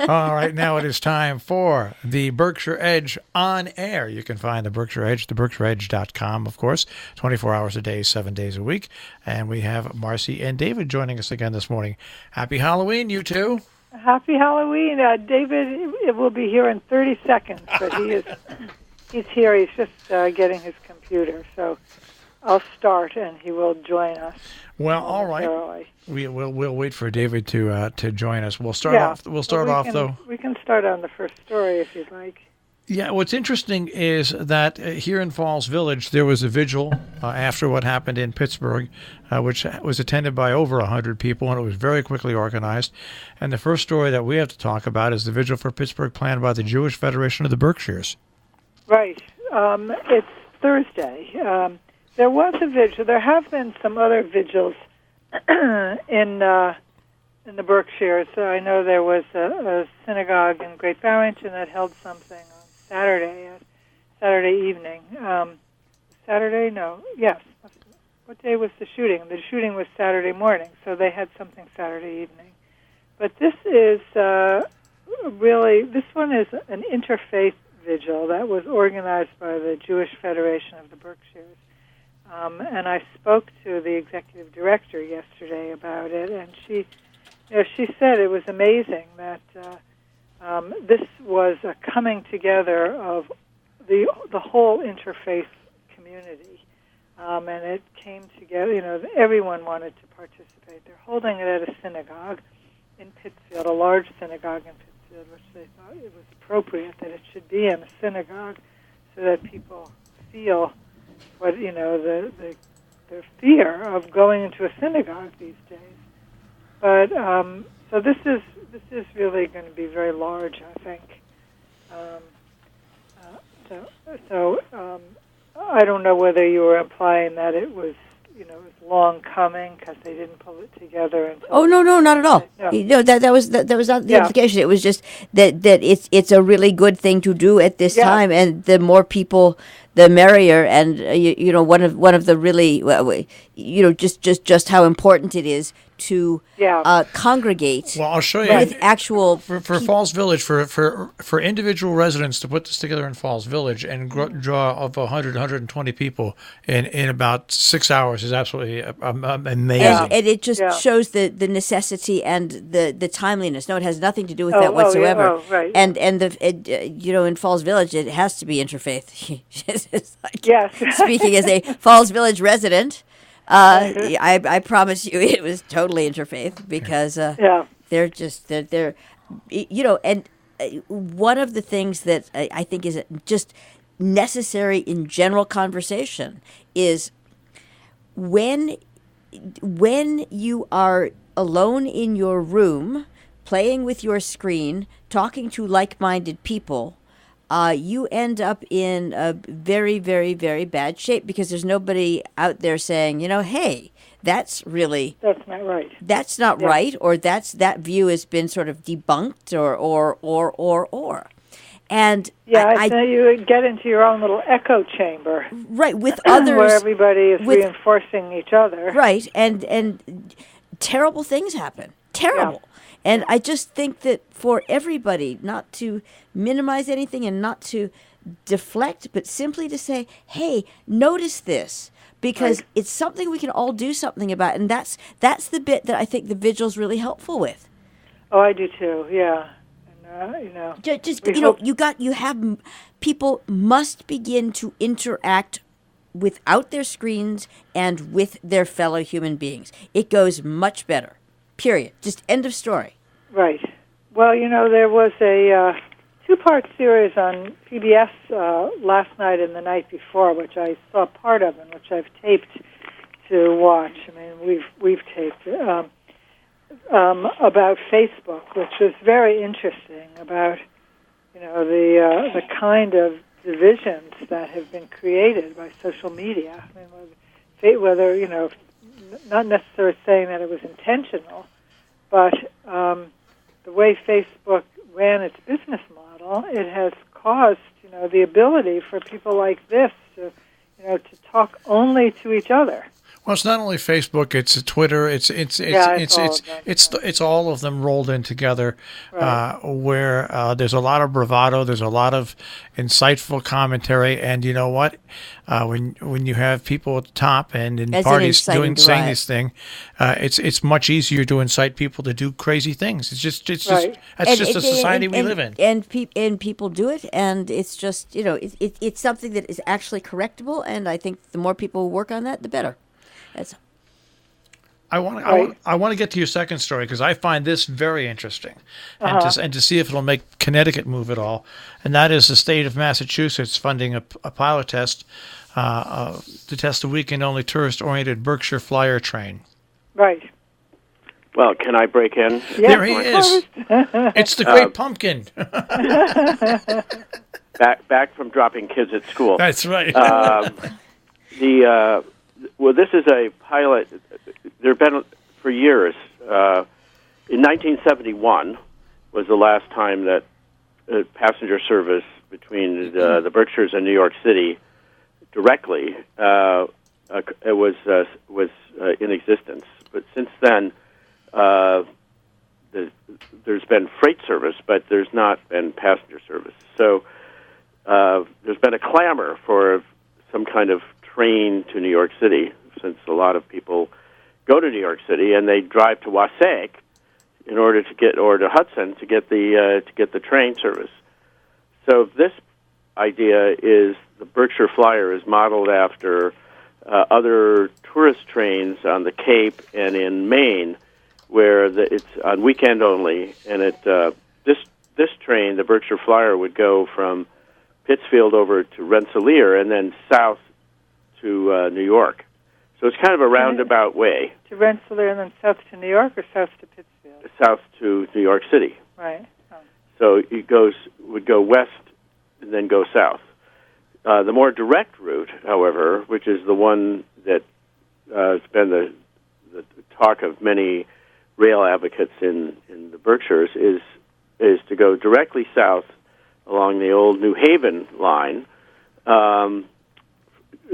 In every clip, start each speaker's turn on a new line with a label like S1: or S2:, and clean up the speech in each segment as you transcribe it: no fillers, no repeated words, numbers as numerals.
S1: All right, now it is time for the Berkshire Edge on air. You can find the Berkshire Edge, theberkshireedge.com, of course, 24 hours a day, 7 days a week. And we have Marcy and David joining us again this morning. Happy Halloween, you two.
S2: Happy Halloween. David will be here in 30 seconds, but he's here. He's just getting his computer. So I'll start, and he will join us.
S1: Well, all right. We'll wait for David to join us. We'll start off. Though.
S2: We can start on the first story if you'd like.
S1: Yeah, what's interesting is that here in Falls Village, there was a vigil after what happened in Pittsburgh, which was attended by over 100 people, and it was very quickly organized. And the first story that we have to talk about is the vigil for Pittsburgh planned by the Jewish Federation of the Berkshires. Right.
S2: It's Thursday. There was a vigil. There have been some other vigils in the Berkshires. So I know there was a synagogue in Great Barrington that held something on Saturday evening. Saturday? No. Yes. What day was the shooting? The shooting was Saturday morning, so they had something Saturday evening. But this is this one is an interfaith vigil that was organized by the Jewish Federation of the Berkshires. And I spoke to the executive director yesterday about it, and she said it was amazing that this was a coming together of the whole interfaith community, and it came together. Everyone wanted to participate. They're holding it at a synagogue in Pittsfield, a large synagogue in Pittsfield, which they thought it was appropriate that it should be in a synagogue, so that people feel what the fear of going into a synagogue these days. But so this is really going to be very large, I think. So I don't know whether you were implying that it was it was long coming because they didn't pull it together until.
S3: Oh no, not at all. No, that was not the implication. It was just that it's a really good thing to do at this time, and the more people, the merrier. And one of the really just how important it is to congregate.
S1: Well, I'll show you
S3: with actual
S1: for Falls Village for individual residents to put this together in Falls Village and draw of 120 people in about 6 hours is absolutely amazing.
S3: And it just shows the necessity and the timeliness. No, it has nothing to do with that whatsoever.
S2: Right.
S3: And in Falls Village, it has to be interfaith. Speaking as a Falls Village resident. I promise you, it was totally interfaith because they're and one of the things that I think is just necessary in general conversation is when you are alone in your room, playing with your screen, talking to like-minded people. You end up in a very, very, very bad shape because there's nobody out there saying, hey, that's not right. That's not right, or that view has been sort of debunked, or. And
S2: you get into your own little echo chamber,
S3: right? With others,
S2: where everybody is reinforcing each other,
S3: right? And terrible things happen. Terrible. Yeah. And I just think that for everybody, not to minimize anything and not to deflect, but simply to say, hey, notice this, because it's something we can all do something about. And that's the bit that I think the vigil's really helpful with.
S2: Oh, I do too, yeah. And,
S3: people must begin to interact without their screens and with their fellow human beings. It goes much better. Period. Just end of story.
S2: Right. Well, there was a two-part series on PBS last night and the night before, which I saw part of and which I've taped to watch. I mean, we've taped about Facebook, which was very interesting about the kind of divisions that have been created by social media. I mean, whether not necessarily saying that it was intentional, but the way Facebook ran its business model, it has caused the ability for people like this to talk only to each other.
S1: Well, it's not only Facebook; it's Twitter. It's all of them rolled in together,
S2: right.
S1: Where there's a lot of bravado, there's a lot of insightful commentary, and you know what? When you have people at the top and in parties saying this thing, it's much easier to incite people to do crazy things. That's just a society we live in,
S3: and people do it, and it's just it's something that is actually correctable, and I think the more people who work on that, the better.
S1: I want to get to your second story because I find this very interesting, and to see if it'll make Connecticut move at all. And that is the state of Massachusetts funding a pilot test to test the weekend-only tourist-oriented Berkshire Flyer train.
S2: Right.
S4: Well, can I break in?
S2: Yes,
S1: there he is. It's the Great Pumpkin.
S4: back from dropping kids at school.
S1: That's right.
S4: Well, this is a pilot. There have been for years. In 1971 was the last time that passenger service between the Berkshires and New York City directly it was in existence. But since then, there's been freight service, but there's not been passenger service. So there's been a clamor for some kind of train to New York City, since a lot of people go to New York City and they drive to Wasaik in order to get, or to Hudson to get the train service. So this idea is the Berkshire Flyer is modeled after other tourist trains on the Cape and in Maine, where it's on weekend only, and this train, the Berkshire Flyer, would go from Pittsfield over to Rensselaer and then south to New York. So it's kind of a roundabout way.
S2: To Rensselaer and then south to New York, or south to Pittsfield?
S4: South to New York City.
S2: Right. Oh.
S4: So it would go west and then go south. The more direct route, however, which is the one that has been the talk of many rail advocates in the Berkshires, is to go directly south along the old New Haven line,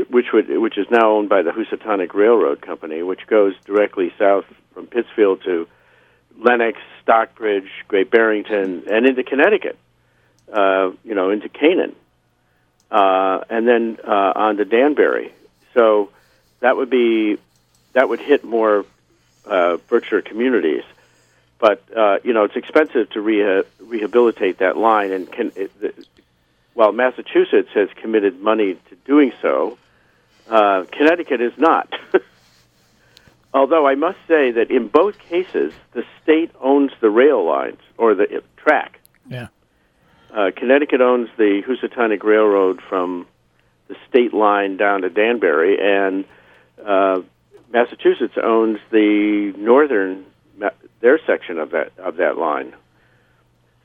S4: which is now owned by the Housatonic Railroad Company, which goes directly south from Pittsfield to Lenox, Stockbridge, Great Barrington, and into Connecticut, into Canaan, and then on to Danbury. So that would hit more Berkshire communities, but it's expensive to rehabilitate that line, and while Massachusetts has committed money to doing so, Connecticut is not. Although I must say that in both cases, the state owns the rail lines, or the track.
S1: Yeah.
S4: Connecticut owns the Housatonic Railroad from the state line down to Danbury, and Massachusetts owns the their section of that line.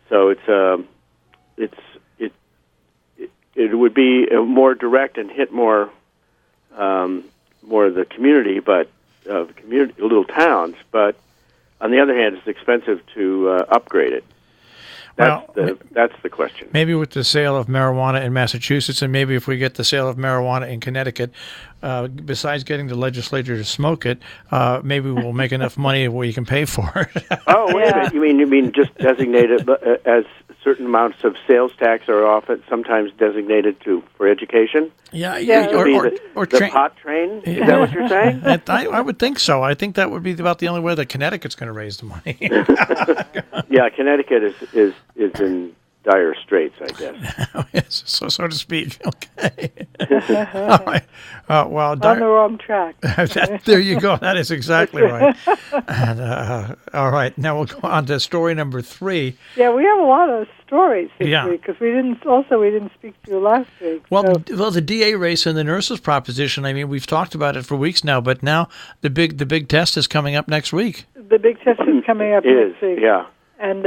S4: So it would be more direct and hit more of the community, but little towns. But on the other hand, it's expensive to upgrade it. That's the question.
S1: Maybe with the sale of marijuana in Massachusetts, and maybe if we get the sale of marijuana in Connecticut, besides getting the legislature to smoke it, maybe we'll make enough money where you can pay for it.
S4: Oh, wait a minute. You mean just designate it as certain amounts of sales tax are often sometimes designated for education?
S1: Yeah.
S4: Or the pot train? Is that what you're saying?
S1: I would think so. I think that would be about the only way that Connecticut's going to raise the money.
S4: Yeah, Connecticut is in dire straits, I guess.
S1: Yes, so to speak. Okay. All right. Well,
S2: on the wrong track.
S1: There you go. That is exactly right. And, all right. Now we'll go on to story number 3.
S2: Yeah, we have a lot of stories this week because we didn't speak to you last week.
S1: Well, the DA race and the nurses proposition. I mean, we've talked about it for weeks now, but now the big test is coming up next week.
S2: The big test is coming up next week.
S4: Yeah.
S2: And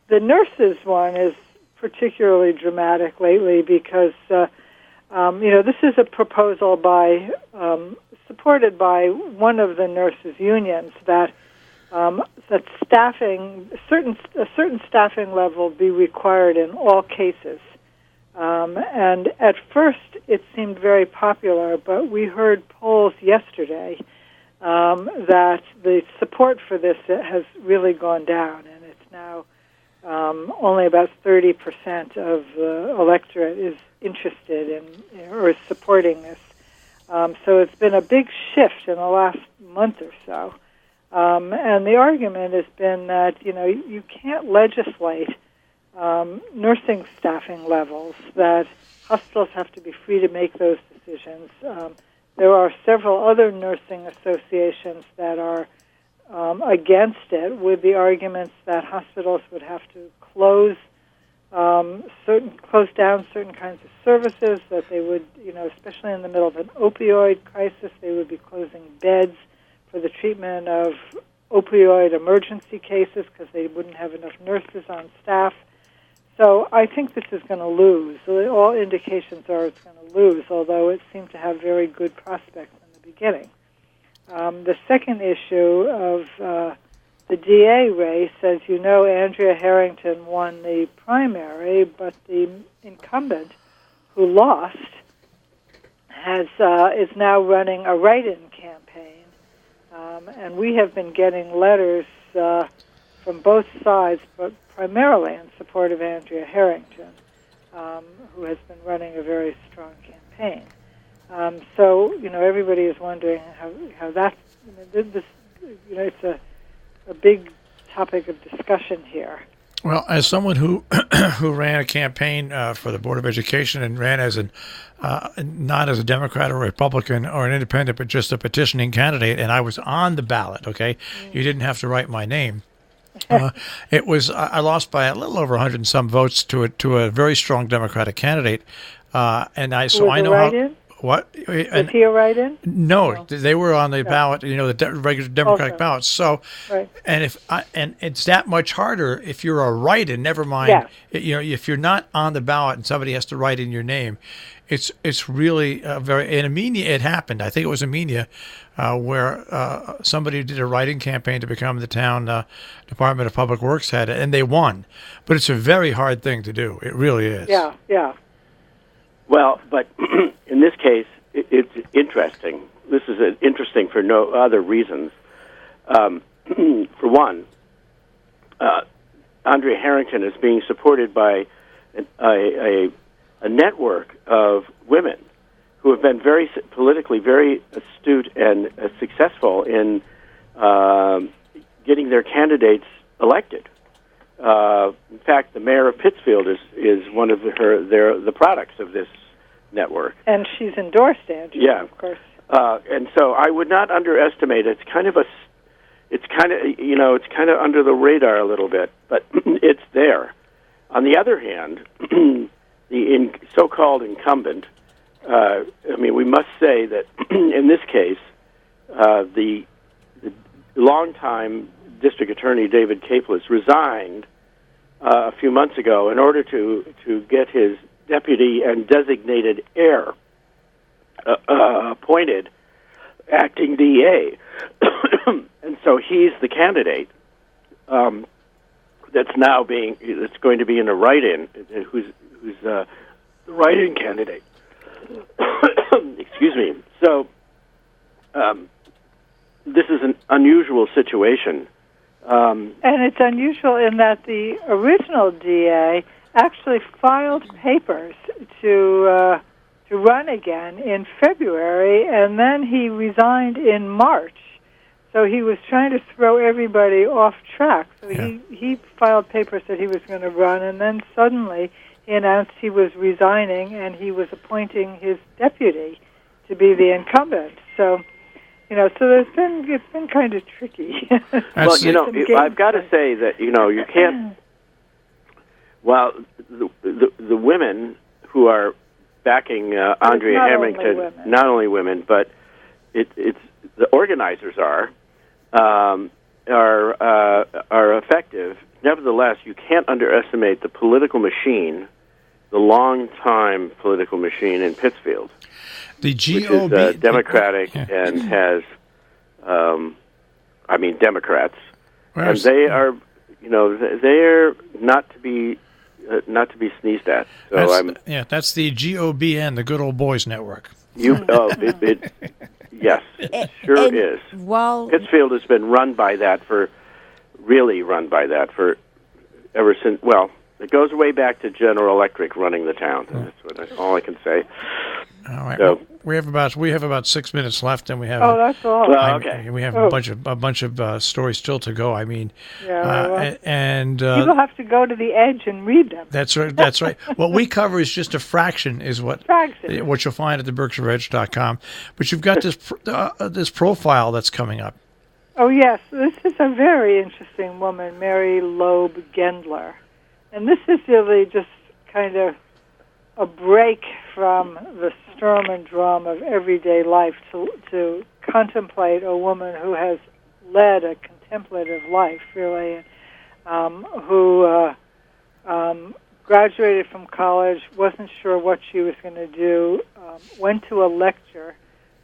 S2: the nurses one is particularly dramatic lately because, this is a proposal supported by one of the nurses' unions that staffing, a certain staffing level be required in all cases And at first, it seemed very popular, but we heard polls yesterday that the support for this has really gone down, and it's now only about 30% of the electorate is interested in or is supporting this. So it's been a big shift in the last month or so. And the argument has been that, you can't legislate nursing staffing levels, that hospitals have to be free to make those decisions. There are several other nursing associations that are against it, with the arguments that hospitals would have to close down certain kinds of services, that they would, especially in the middle of an opioid crisis, they would be closing beds for the treatment of opioid emergency cases because they wouldn't have enough nurses on staff. So I think this is going to lose. All indications are it's going to lose, although it seemed to have very good prospects in the beginning. The second issue of the DA race, as you know, Andrea Harrington won the primary, but the incumbent who lost is now running a write-in campaign. And we have been getting letters from both sides, but primarily in support of Andrea Harrington, who has been running a very strong campaign. So, everybody is wondering how that's, it's a big topic of discussion here.
S1: Well, as someone who ran a campaign for the Board of Education and ran as not as a Democrat or Republican or an independent, but just a petitioning candidate, and I was on the ballot, okay? You didn't have to write my name. It was I lost by a little over 100 and some votes to a very strong Democratic candidate, and I know
S2: write-in?
S1: What?
S2: Was he a write-in?
S1: No, they were on the ballot, the regular Democratic ballots. So,
S2: right.
S1: And and it's that much harder if you're a write-in. Never mind, if you're not on the ballot and somebody has to write in your name, it's really very. In Amenia, it happened. I think it was Amenia, where somebody did a write-in campaign to become the town Department of Public Works head, and they won. But it's a very hard thing to do. It really is.
S2: Yeah.
S4: Well, but in this case, it's interesting. This is interesting for no other reasons. For one, Andrea Harrington is being supported by a network of women who have been politically very astute and successful in getting their candidates elected. In fact, the mayor of Pittsfield is one of the products of this network,
S2: and she's endorsed Andrea, of course.
S4: And so I would not underestimate it. It's kind of under the radar a little bit, but it's there. On the other hand, the so-called incumbent. We must say that in this case, the longtime district attorney David Capeless resigned a few months ago in order to get his deputy and designated heir appointed acting DA. And so he's the candidate that's going to be in a write-in, who's the write-in candidate. Excuse me. So this is an unusual situation.
S2: And it's unusual in that the original DA actually filed papers to run again in February, and then he resigned in March. So he was trying to throw everybody off track. So he filed papers that he was going to run, and then suddenly he announced he was resigning, and he was appointing his deputy to be the incumbent. So, so it's been kind of tricky.
S4: Well, I've got to say that you can't. Well, the women who are backing Andrea Harrington, not only women, but it's the organizers are effective. Nevertheless, you can't underestimate the political machine, the long-time political machine in Pittsfield.
S1: The GOP,
S4: which is Democratic and has, Democrats, and they are, they're not to be not to be sneezed at. So
S1: that's the GOBN, the Good Old Boys Network.
S4: Yes, it sure is. Pittsfield has been run by that for ever since. Well, it goes way back to General Electric running the town. That's all I can say.
S1: All right. So, we have about 6 minutes left, and we have.
S2: Oh, that's all.
S4: Well, okay.
S1: We have a bunch of stories still to go. I mean, and
S2: people have to go to the edge and read them.
S1: That's right. That's right. What we cover is just a fraction, is what you'll find at the BerkshireEdge.com. But you've got this profile that's coming up.
S2: Oh yes, this is a very interesting woman, Mary Loeb Gendler, and this is really just kind of a break from the Sturm und Drang of everyday life to contemplate a woman who has led a contemplative life, really, who graduated from college, wasn't sure what she was going to do, went to a lecture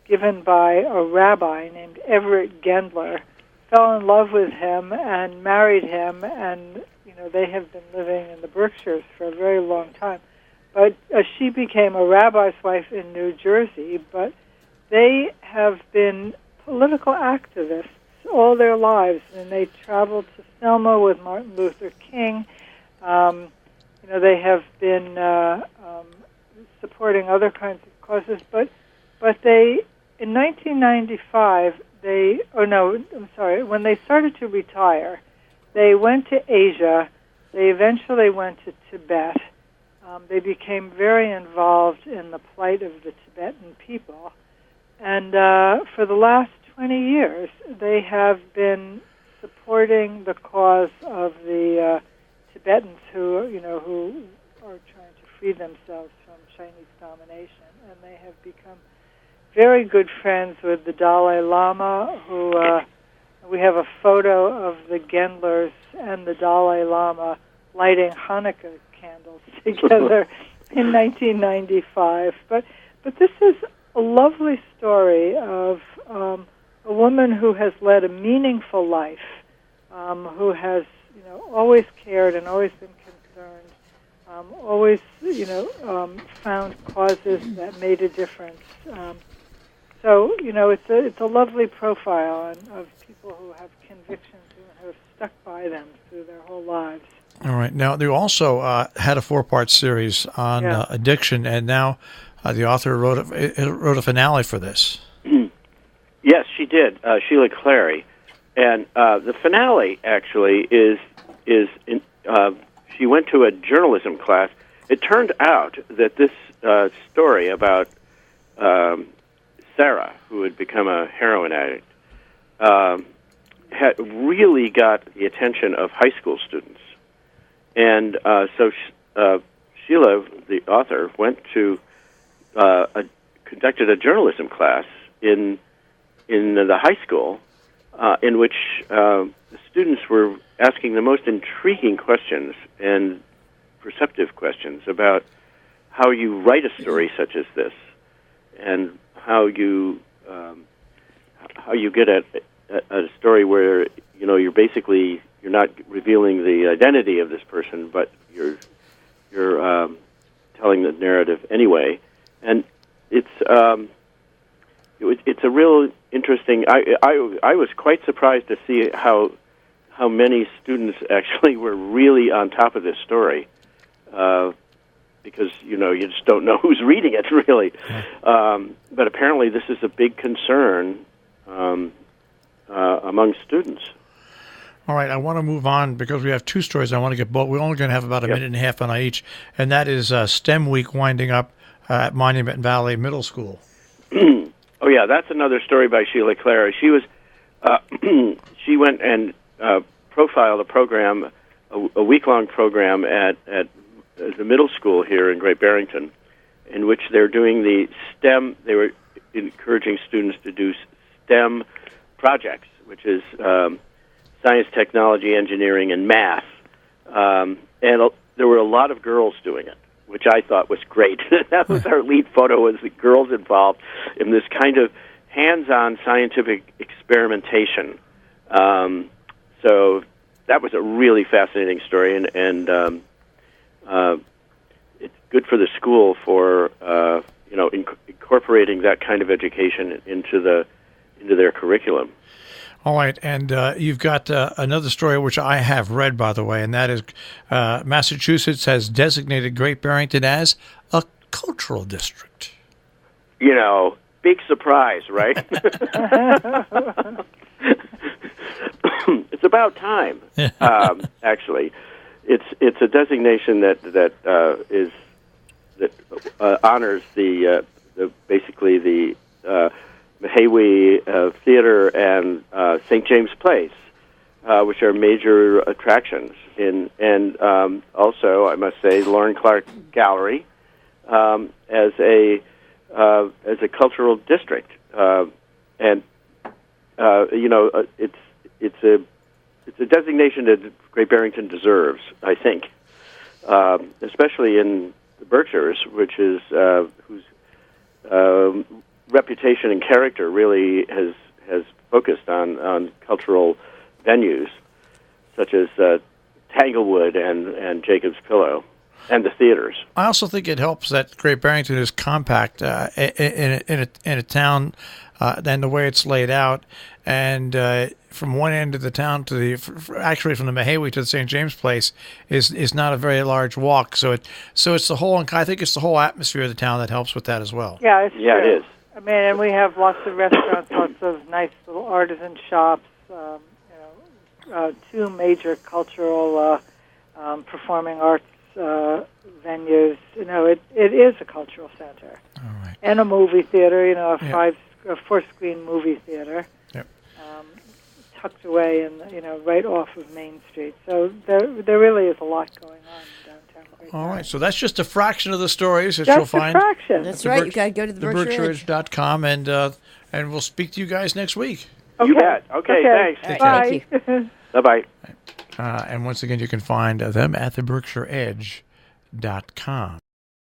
S2: given by a rabbi named Everett Gendler, fell in love with him and married him, and they have been living in the Berkshires for a very long time. But she became a rabbi's wife in New Jersey, but they have been political activists all their lives, and they traveled to Selma with Martin Luther King. They have been supporting other kinds of causes, but they, in 1995, when they started to retire, they went to Asia. They eventually went to Tibet. They became very involved in the plight of the Tibetan people. And for the last 20 years, they have been supporting the cause of the Tibetans who are trying to free themselves from Chinese domination. And they have become very good friends with the Dalai Lama, who we have a photo of the Gendlers and the Dalai Lama lighting Hanukkah candles together in 1995. But this is a lovely story of a woman who has led a meaningful life, who has always cared and always been concerned, always found causes that made a difference. So it's a lovely profile of people who have convictions and who have stuck by them through their whole lives.
S1: All right. Now, they also had a 4-part series on addiction, and now the author wrote a finale for this.
S4: Yes, she did, Sheila Clary. And the finale, actually, is she went to a journalism class. It turned out that this story about Sarah, who had become a heroin addict, had really got the attention of high school students. And so Sheila, the author, went to conducted a journalism class in the high school, in which the students were asking the most intriguing questions and perceptive questions about how you write a story such as this, and how you get at a story where you're not revealing the identity of this person, but you're telling the narrative anyway. And it's a real interesting. I was quite surprised to see how many students actually were really on top of this story, because you just don't know who's reading it really. But apparently, this is a big concern among students.
S1: All right, I want to move on because we have 2 stories I want to get both. We're only going to have about a minute and a half on each, and that is STEM Week winding up at Monument Valley Middle School.
S4: Oh yeah, that's another story by Sheila Clary. She was she went and profiled a program, a week-long program at the middle school here in Great Barrington, in which they're doing the STEM. They were encouraging students to do STEM projects, which is science, technology, engineering, and math. And there were a lot of girls doing it, which I thought was great. That was our lead photo, was the girls involved in this kind of hands-on scientific experimentation. So that was a really fascinating story, and it's good for the school for incorporating that kind of education into their curriculum.
S1: All right, and you've got another story which I have read, by the way, and that is Massachusetts has designated Great Barrington as a cultural district.
S4: Big surprise, right? It's about time. Actually, it's a designation that honors the basically the Mahawi Theater and St. James Place, which are major attractions and also, I must say, Lauren Clark Gallery as a cultural district, and it's a designation that Great Barrington deserves, I think, especially in the Berkshires, which is whose reputation and character really has focused on cultural venues such as Tanglewood and Jacob's Pillow and the theaters.
S1: I also think it helps that Great Barrington is compact in a town and the way it's laid out, and from one end of the town to actually from the Mahawi to the St. James Place is not a very large walk. So it's the whole. I think it's the whole atmosphere of the town that helps with that as well.
S2: Yeah, it's
S4: true. It is.
S2: I mean, and we have lots of restaurants, lots of nice little artisan shops. Two major cultural performing arts venues. It is a cultural center.
S1: All right.
S2: And a movie theater. A 4-screen movie theater.
S1: Yep.
S2: Tucked away right off of Main Street. So there really is a lot going on in downtown.
S1: All right, so that's just a fraction of the stories that
S2: just
S1: you'll find.
S2: A fraction.
S3: That's right. You got to go to the
S1: Berkshireedge.com, and we'll speak to you guys next week.
S2: Okay.
S4: You bet. Okay, thanks.
S3: Right,
S2: Bye.
S3: thank you.
S4: Bye-bye.
S1: And once again, you can find them at the Berkshireedge.com.